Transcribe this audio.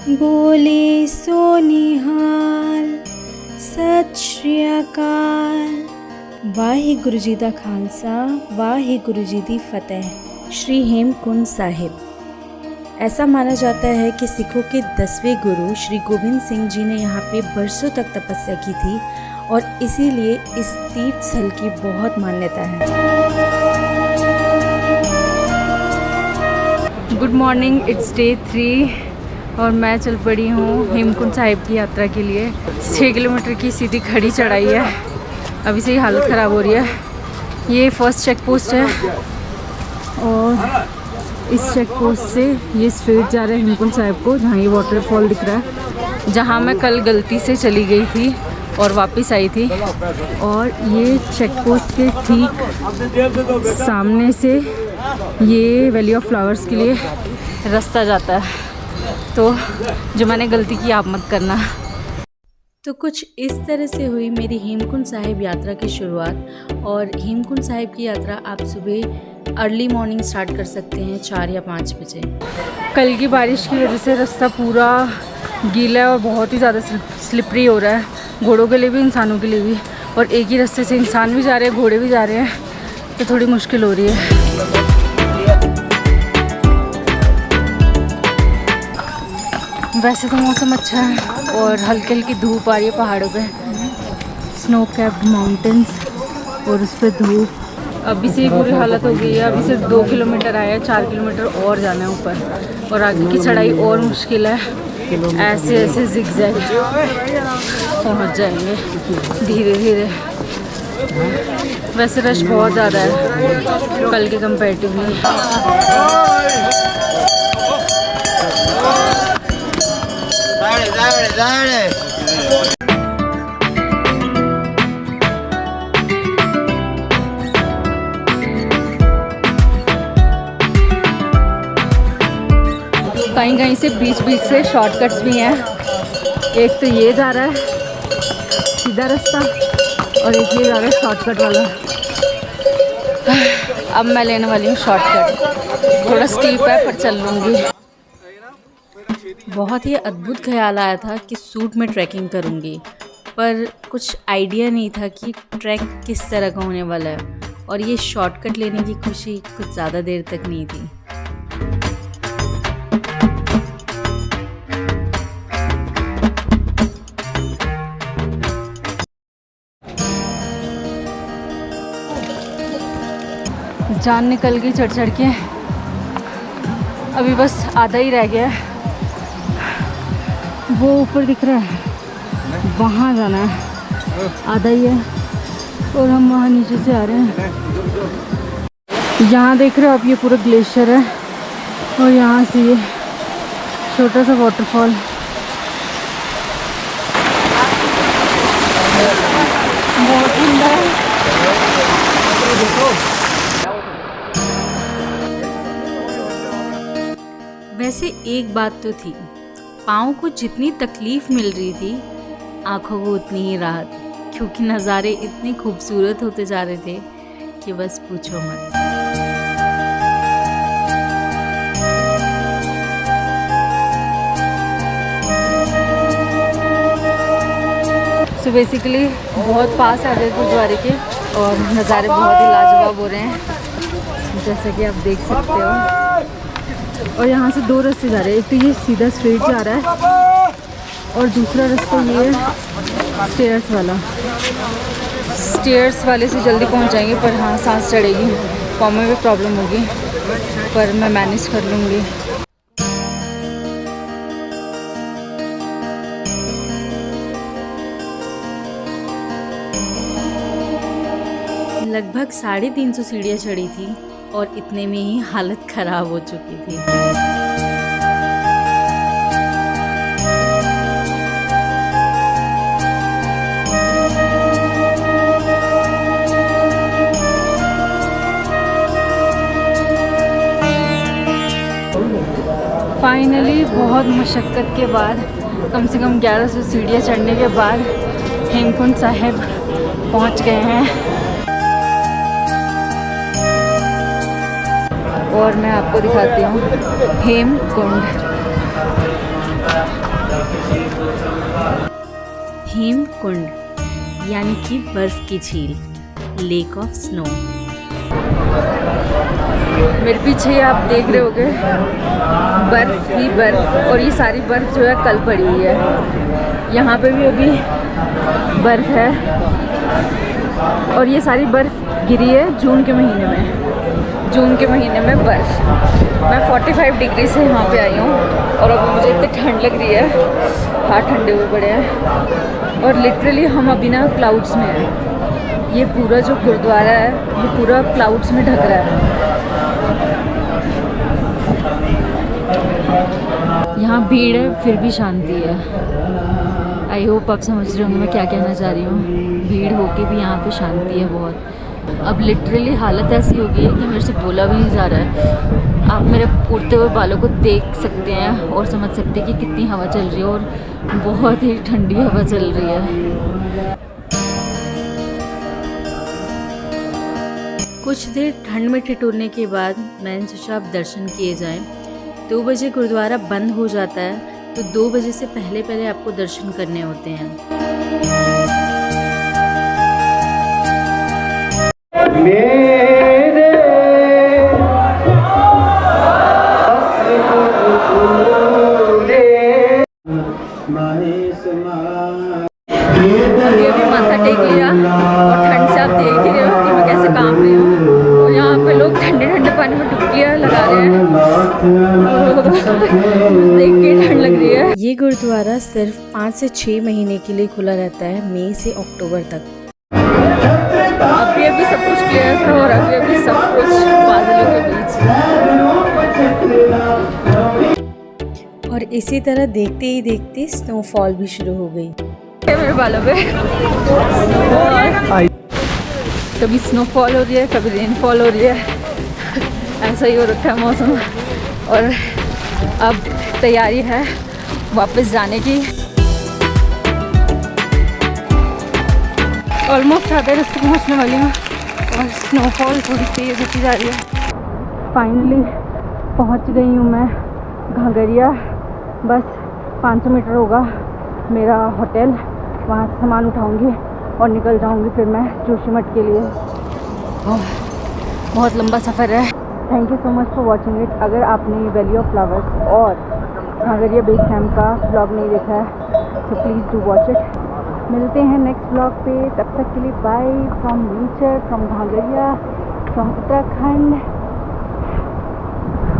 बोले सो निहाल, सत श्री अकाल। वाहिगुरु जी दा खालसा, वाहिगुरु जी दी फतेह। श्री हेमकुंड साहिब। ऐसा माना जाता है कि सिखों के 10वें गुरु श्री गोबिंद सिंह जी ने यहाँ पे बरसों तक तपस्या की थी और इसीलिए इस तीर्थ स्थल की बहुत मान्यता है। गुड मॉर्निंग, इट्स डे 3 और मैं चल पड़ी हूँ हेमकुंड साहिब की यात्रा के लिए। 6 किलोमीटर की सीधी खड़ी चढ़ाई है। अभी से ही हालत ख़राब हो रही है। ये फर्स्ट चेक पोस्ट है और इस चेक पोस्ट से ये स्ट्रेट जा रहे हैं हेमकुंड साहिब को, जहाँ ये वाटरफॉल दिख रहा है, जहाँ मैं कल गलती से चली गई थी और वापस आई थी। और ये चेक पोस्ट के ठीक सामने से ये वैली ऑफ फ्लावर्स के लिए रास्ता जाता है। तो जो मैंने गलती की आप मत करना। तो कुछ इस तरह से हुई मेरी हेमकुंड साहिब यात्रा की शुरुआत। और हेमकुंड साहिब की यात्रा आप सुबह अर्ली मॉर्निंग स्टार्ट कर सकते हैं 4 या 5 बजे। कल की बारिश की वजह से रास्ता पूरा गीला है और बहुत ही ज़्यादा स्लिपरी हो रहा है, घोड़ों के लिए भी इंसानों के लिए भी। और एक ही रास्ते से इंसान भी जा रहे हैं, घोड़े भी जा रहे हैं, तो थोड़ी मुश्किल हो रही है। वैसे तो मौसम अच्छा है और हल्की हल्की धूप आ रही है पहाड़ों पे, स्नो कैप्ड माउंटेन्स और उस पर धूप। अभी से ही बुरी हालत हो गई है। अभी सिर्फ 2 किलोमीटर आया है, 4 किलोमीटर और जाना है ऊपर और आगे की चढ़ाई और मुश्किल है। ऐसे ऐसे जिगजैग पहुंच जाएंगे धीरे धीरे। वैसे रश बहुत ज़्यादा है कल के कंपैरेटिवली। कहीं कहीं से बीच बीच से शॉर्टकट्स भी हैं। एक तो ये जा रहा है सीधा रास्ता और एक ये जा रहा है शॉर्टकट वाला। अब मैं लेने वाली हूँ शॉर्टकट। थोड़ा स्टीप है पर चल लूँगी। बहुत ही अद्भुत ख्याल आया था कि सूट में ट्रैकिंग करूँगी, पर कुछ आइडिया नहीं था कि ट्रैक किस तरह का होने वाला है। और ये शॉर्टकट लेने की खुशी कुछ ज़्यादा देर तक नहीं थी। जान निकल गई चढ़ चढ़ के। अभी बस आधा ही रह गया है। वो ऊपर दिख रहा है, वहाँ जाना है। आधा ही है और हम वहाँ नीचे से आ रहे हैं। यहाँ देख रहे हो आप, ये पूरा ग्लेशियर है और यहाँ से ये छोटा सा वाटरफॉल। बहुत ठंडा है। वैसे एक बात तो थी, पाँव को जितनी तकलीफ मिल रही थी, आँखों को उतनी ही राहत, क्योंकि नज़ारे इतने खूबसूरत होते जा रहे थे कि बस पूछो मत। सो बेसिकली बहुत पास आ गए गुरुद्वारे के और नज़ारे बहुत ही लाजवाब हो रहे हैं, जैसा कि आप देख सकते हो। और यहाँ से 2 रास्ते जा रहे हैं। एक तो ये सीधा स्ट्रेट जा रहा है और दूसरा रास्ता ये है स्टेयर्स वाला। स्टेयर्स वाले से जल्दी पहुँच जाएंगे, पर हाँ सांस चढ़ेगी, पाँव में भी प्रॉब्लम होगी, पर मैं मैनेज कर लूँगी। लगभग 350 सीढ़ियाँ चढ़ी थी और इतने में ही हालत ख़राब हो चुकी थी। फाइनली बहुत मशक्क़त के बाद, कम से कम 1100 सीढ़ियाँ चढ़ने के बाद हेमकुंड साहिब पहुँच गए हैं। और मैं आपको दिखाती हूँ हेमकुंड। कुंड यानी कि बर्फ की झील, लेक ऑफ स्नो। मेरे पीछे आप देख रहे होगे बर्फ ही बर्फ, और ये सारी बर्फ जो है कल पड़ी हुई है। यहाँ पे भी अभी बर्फ है और ये सारी बर्फ गिरी है जून के महीने में। जून के महीने में बर्फ। मैं 45 डिग्री से यहाँ पे आई हूँ और अभी मुझे इतनी ठंड लग रही है, हाथ ठंडे हुए पड़े हैं। और लिटरली हम अभी ना क्लाउड्स में हैं। ये पूरा जो गुरुद्वारा है ये पूरा क्लाउड्स में ढक रहा है। यहाँ भीड़ है फिर भी शांति है। आई होप आप समझ रहे होंगे मैं क्या कहना चाह रही हूँ। भीड़ होके भी यहाँ पे शांति है बहुत। अब लिटरली हालत ऐसी हो गई है कि मेरे से बोला भी नहीं जा रहा है। आप मेरे उड़ते हुए बालों को देख सकते हैं और समझ सकते हैं कि कितनी हवा चल रही है और बहुत ही ठंडी हवा चल रही है। कुछ देर ठंड में ठिठुरने के बाद मैंने सोचा अब दर्शन किए जाएं। 2 बजे गुरुद्वारा बंद हो जाता है, तो 2 बजे से पहले पहले आपको दर्शन करने होते हैं। मेरे अभी माथा टेक लिया और ठंड से आप देख ही रहे हो कि मैं कैसे काम रही हूँ। और यहाँ पे लोग ठंडे ठंडे पानी में डुबकियाँ लगा रहे हैं। देख के ठंड लग रही है। ये गुरुद्वारा सिर्फ 5 से 6 महीने के लिए खुला रहता है, मई से अक्टूबर तक। अभी सब कुछ क्लियर था और अभी सब कुछ बादलों के बीच। और इसी तरह देखते ही देखते स्नोफॉल भी शुरू हो गई। मेरे बालों पे कभी स्नोफॉल हो रही है, कभी रेनफॉल हो रही है। ऐसा ही हो रखा है मौसम। और अब तैयारी है वापस जाने की। ऑलमोस्ट आधे रास्ते पहुँचने वाली हूँ और स्नोफॉल थोड़ी तेज़ होती जा रही है। फाइनली पहुँच गई हूँ मैं घाघरिया। बस 500 मीटर होगा मेरा होटल। वहाँ से सामान उठाऊँगी और निकल जाऊँगी फिर मैं जोशीमठ के लिए। बहुत लंबा सफ़र है। Thank you so much for watching it. अगर आपने वैली ऑफ फ्लावर्स और घाघरिया बेस कैंप का ब्लॉग नहीं देखा है तो प्लीज़ डू वॉच इट। मिलते हैं नेक्स्ट ब्लॉग पे, तब तक के लिए bye from nature, from Ghangaria, from Uttarakhand.